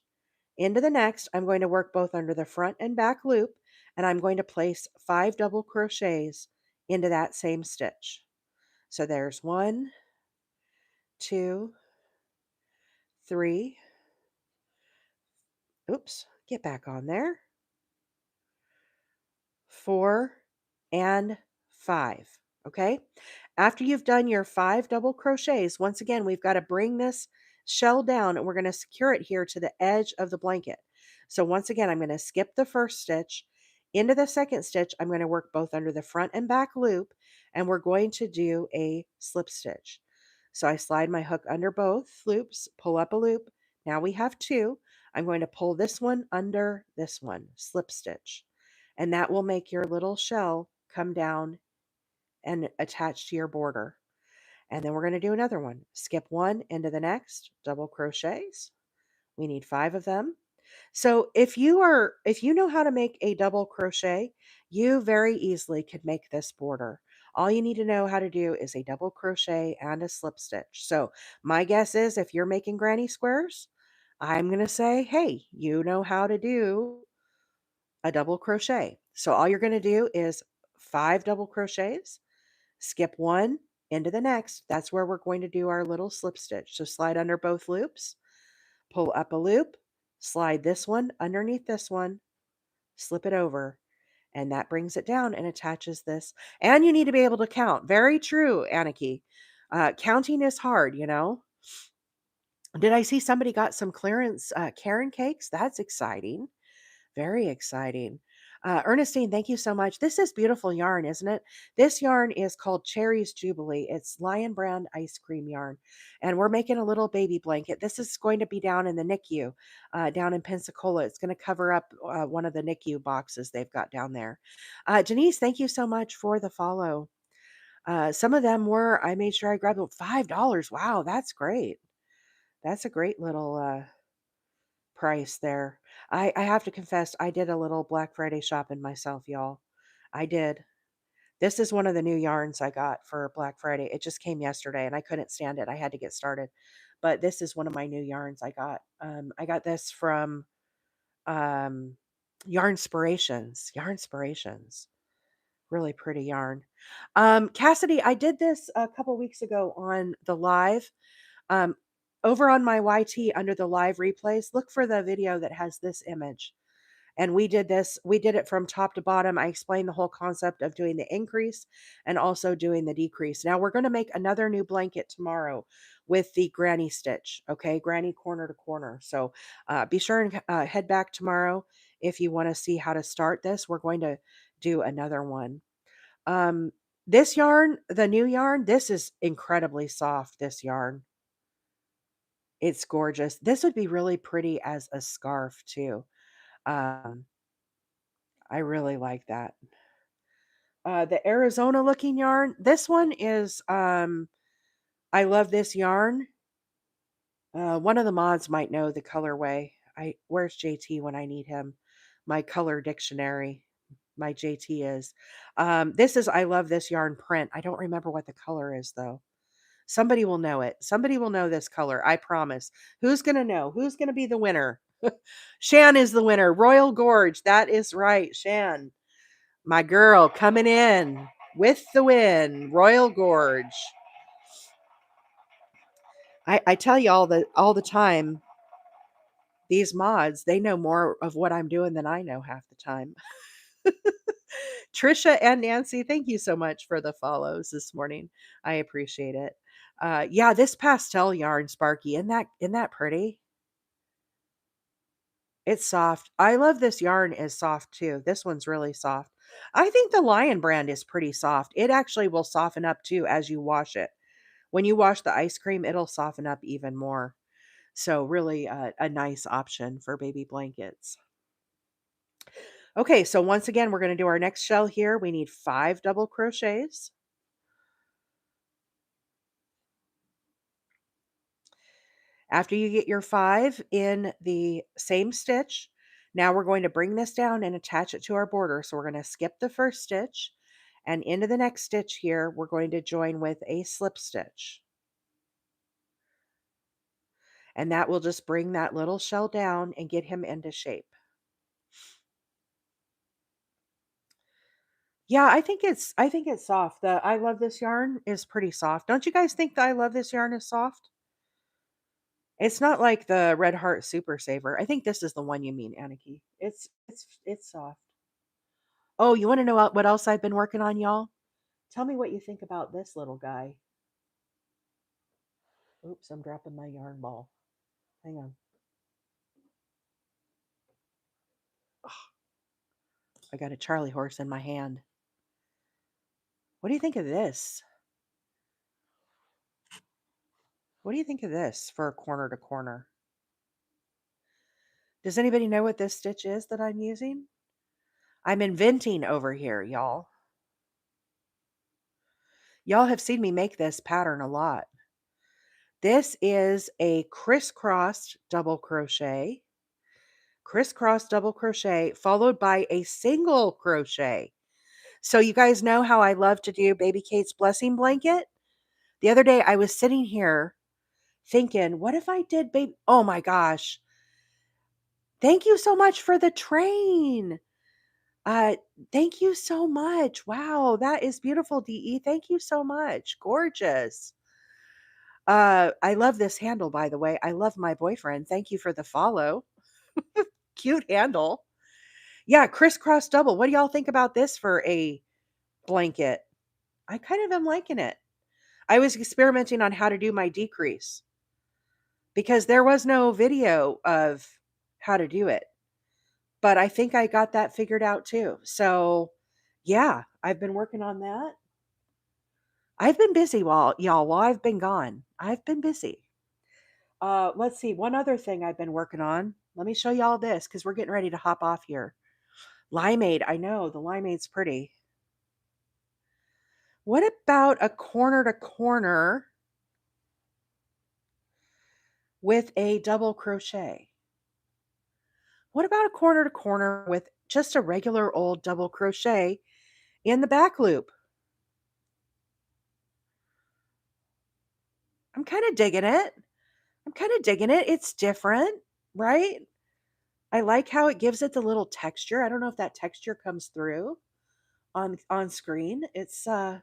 into the next, I'm going to work both under the front and back loop, and I'm going to place 5 double crochets into that same stitch. So there's 1, 2, 3. Oops, get back on there. 4 and 5. Okay. After you've done your 5 double crochets, once again, we've got to bring this shell down and we're going to secure it here to the edge of the blanket. So once again, I'm going to skip the first stitch. Into the second stitch, I'm going to work both under the front and back loop, and we're going to do a slip stitch. So I slide my hook under both loops, pull up a loop. Now we have 2. I'm going to pull this one under this one, slip stitch, and that will make your little shell come down and attach to your border. And then we're going to do another one. Skip one into the next, double crochets. We need 5 of them. So if you know how to make a double crochet, you very easily could make this border. All you need to know how to do is a double crochet and a slip stitch. So my guess is if you're making granny squares, I'm going to say, hey, you know how to do a double crochet. So all you're going to do is 5 double crochets, skip one into the next. That's where we're going to do our little slip stitch. So slide under both loops, pull up a loop, slide this one underneath this one, slip it over, and that brings it down and attaches this. And you need to be able to count. Very true, Aniki. Counting is hard, you know. Did I see somebody got some clearance Karen cakes? That's exciting. Very exciting. Ernestine, thank you so much. This is beautiful yarn, isn't it? This yarn is called Cherries Jubilee. It's Lion Brand ice cream yarn. And we're making a little baby blanket. This is going to be down in the NICU, down in Pensacola. It's going to cover up one of the NICU boxes they've got down there. Denise, thank you so much for the follow. Some of them were, I made sure I grabbed them, $5. Wow, that's great. That's a great little price there. I have to confess, I did a little Black Friday shopping myself, y'all. I did. This is one of the new yarns I got for Black Friday. It just came yesterday and I couldn't stand it. I had to get started. But this is one of my new yarns I got. I got this from um, Yarnspirations. Really pretty yarn. Cassidy, I did this a couple weeks ago on the live. Um, Over on my YT under the live replays, look for the video that has this image. And we did it from top to bottom. I explained the whole concept of doing the increase and also doing the decrease. Now we're going to make another new blanket tomorrow with the granny stitch. Okay. Granny corner to corner. So be sure and head back tomorrow if you want to see how to start this. We're going to do another one. Um, this yarn, the new yarn, this is incredibly soft. This yarn. It's gorgeous. This would be really pretty as a scarf too. Um, I really like that. The Arizona looking yarn. This one is I love this yarn. One of the mods might know the colorway. Where's JT when I need him? My color dictionary. My JT is. This is I love this yarn print. I don't remember what the color is though. Somebody will know it. Somebody will know this color. I promise. Who's going to know? Who's going to be the winner? Shan is the winner. Royal Gorge. That is right. Shan, my girl, coming in with the win. Royal Gorge. I tell you all the time, these mods, they know more of what I'm doing than I know half the time. Trisha and Nancy, thank you so much for the follows this morning. I appreciate it. Yeah, this pastel yarn, Sparky, isn't that pretty? It's soft. I love this yarn is soft too. This one's really soft. I think the Lion brand is pretty soft. It actually will soften up too as you wash it. When you wash the ice cream, it'll soften up even more. So really a nice option for baby blankets. Okay, so once again, we're going to do our next shell here. We need 5 double crochets. After you get your 5 in the same stitch, now we're going to bring this down and attach it to our border. So we're going to skip the first stitch, and into the next stitch here, we're going to join with a slip stitch. And that will just bring that little shell down and get him into shape. Yeah, I think it's soft. The I love this yarn is pretty soft. Don't you guys think the I love this yarn is soft? It's not like the Red Heart Super Saver. I think this is the one you mean, Aniki. It's soft. Oh, you want to know what else I've been working on, y'all? Tell me what you think about this little guy. Oops, I'm dropping my yarn ball. Hang on. I got a Charlie horse in my hand. What do you think of this? What do you think of this for a corner to corner? Does anybody know what this stitch is that I'm using? I'm inventing over here, y'all. Y'all have seen me make this pattern a lot. This is a crisscrossed double crochet, followed by a single crochet. So you guys know how I love to do Baby Kate's blessing blanket? The other day I was sitting here thinking, what if I did baby? Oh my gosh. Thank you so much for the train. Uh, Thank you so much. Wow, that is beautiful, DE. Thank you so much. Gorgeous. I love this handle, by the way. I love my boyfriend. Thank you for the follow. Cute handle. Yeah, crisscross double. What do y'all think about this for a blanket? I kind of am liking it. I was experimenting on how to do my decrease because there was no video of how to do it. But I think I got that figured out too. So, yeah, I've been working on that. I've been busy while I've been gone. I've been busy. Let's see. One other thing I've been working on. Let me show y'all this because we're getting ready to hop off here. Limeade. I know the limeade's pretty. What about a corner to corner with a double crochet? What about a corner to corner with just a regular old double crochet in the back loop? I'm kind of digging it. It's different, right? I like how it gives it the little texture. I don't know if that texture comes through on screen. It's kind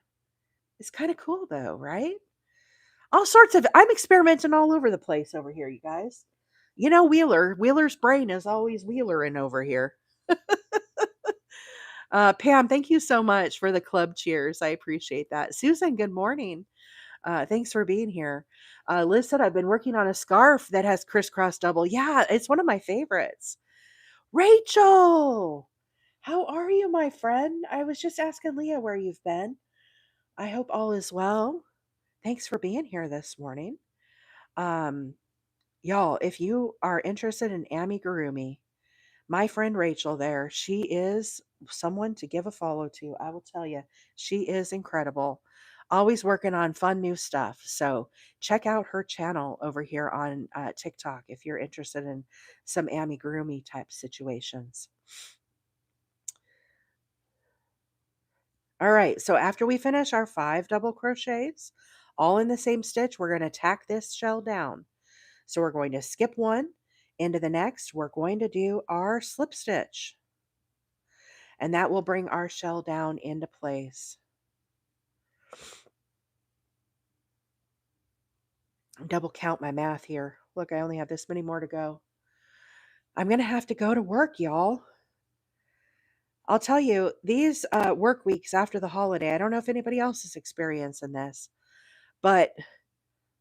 of cool though, right? All sorts of I'm experimenting all over the place over here, you guys. You know Wheeler's brain is always wheelering over here. Pam, thank you so much for the club cheers. I appreciate that. Susan, good morning. Thanks for being here. Liz said, I've been working on a scarf that has crisscross double. Yeah, it's one of my favorites. Rachel, how are you, my friend? I was just asking Leah where you've been. I hope all is well. Thanks for being here this morning. Um, Y'all, if you are interested in amigurumi, my friend Rachel there, she is someone to give a follow to. I will tell you, she is incredible. Always working on fun new stuff. So check out her channel over here on TikTok if you're interested in some amigurumi type situations. All right, so after we finish our 5 double crochets, all in the same stitch. We're going to tack this shell down. So we're going to skip one into the next. We're going to do our slip stitch, and that will bring our shell down into place. Double count my math here. Look, I only have this many more to go. I'm going to have to go to work, y'all. I'll tell you, these work weeks after the holiday, I don't know if anybody else is experiencing this, but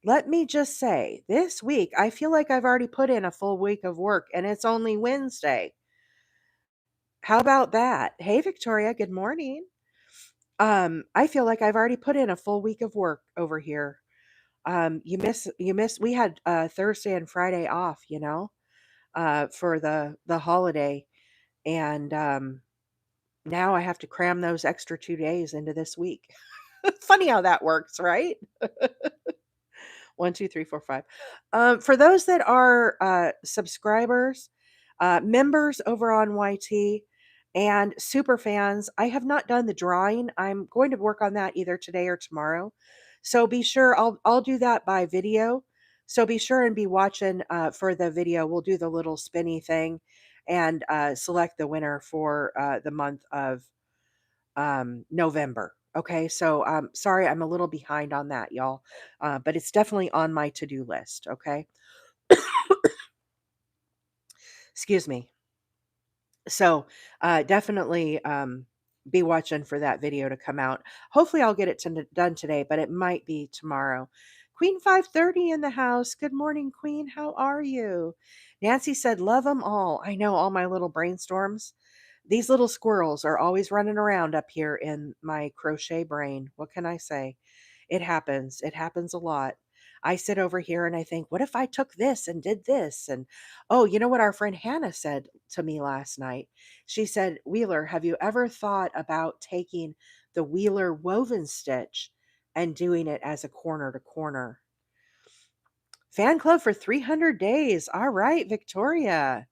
let me just say, this week, I feel like I've already put in a full week of work and it's only Wednesday. How about that? Hey, Victoria, good morning. I feel like I've already put in a full week of work over here. We had Thursday and Friday off, for the holiday. And now I have to cram those extra 2 days into this week. Funny how that works, right? 1, 2, 3, 4, 5. For those that are subscribers, members over on YT, and super fans, I have not done the drawing. I'm going to work on that either today or tomorrow. So be sure I'll do that by video. So be sure and be watching for the video. We'll do the little spinny thing and select the winner for the month of November. Okay, so sorry, I'm a little behind on that, y'all, but it's definitely on my to-do list. Okay, excuse me. So definitely be watching for that video to come out. Hopefully, I'll get it done today, but it might be tomorrow. Queen 530 in the house. Good morning, Queen. How are you? Nancy said, "Love them all." I know, all my little brainstorms. These little squirrels are always running around up here in my crochet brain. What can I say? It happens. It happens a lot. I sit over here and I think, what if I took this and did this? And oh, you know what our friend Hannah said to me last night? She said, Wheeler, have you ever thought about taking the Wheeler woven stitch and doing it as a corner to corner? Fan club for 300 days. All right, Victoria.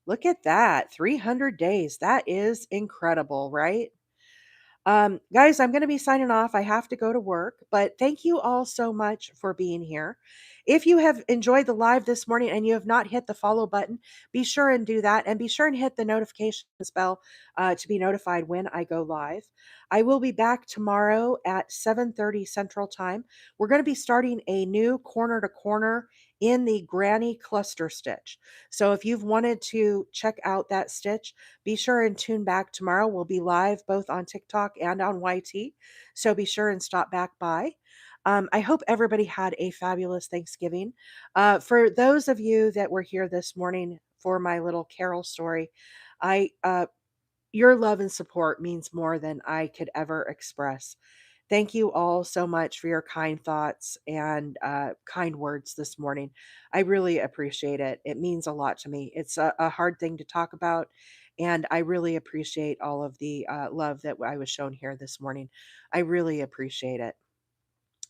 Look at that. 300 days. That is incredible, right? Guys, I'm going to be signing off. I have to go to work, but thank you all so much for being here. If you have enjoyed the live this morning and you have not hit the follow button, be sure and do that, and be sure and hit the notifications bell to be notified when I go live. I will be back tomorrow at 7:30 Central Time. We're going to be starting a new corner to corner in the granny cluster stitch. So if you've wanted to check out that stitch, be sure and tune back tomorrow. We'll be live both on TikTok and on YT. So be sure and stop back by. I hope everybody had a fabulous Thanksgiving. For those of you that were here this morning for my little carol story, I your love and support means more than I could ever express. Thank you all so much for your kind thoughts and kind words this morning. I really appreciate it. It means a lot to me. It's a hard thing to talk about, and I really appreciate all of the love that I was shown here this morning. I really appreciate it.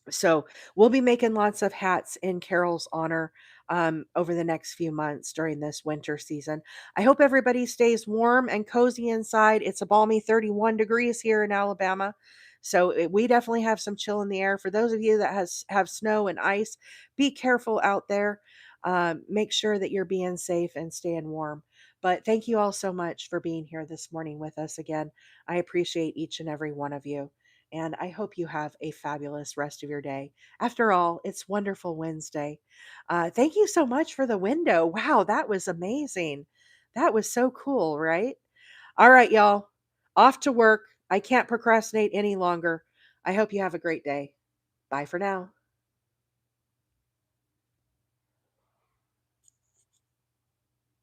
So we'll be making lots of hats in Carol's honor over the next few months during this winter season. I hope everybody stays warm and cozy inside. It's a balmy 31 degrees here in Alabama. So we definitely have some chill in the air. For those of you that have snow and ice, be careful out there. Make sure that you're being safe and staying warm. But thank you all so much for being here this morning with us again. I appreciate each and every one of you. And I hope you have a fabulous rest of your day. After all, it's Wonderful Wednesday. Thank you so much for the window. Wow, that was amazing. That was so cool, right? All right, y'all. Off to work. I can't procrastinate any longer. I hope you have a great day. Bye for now.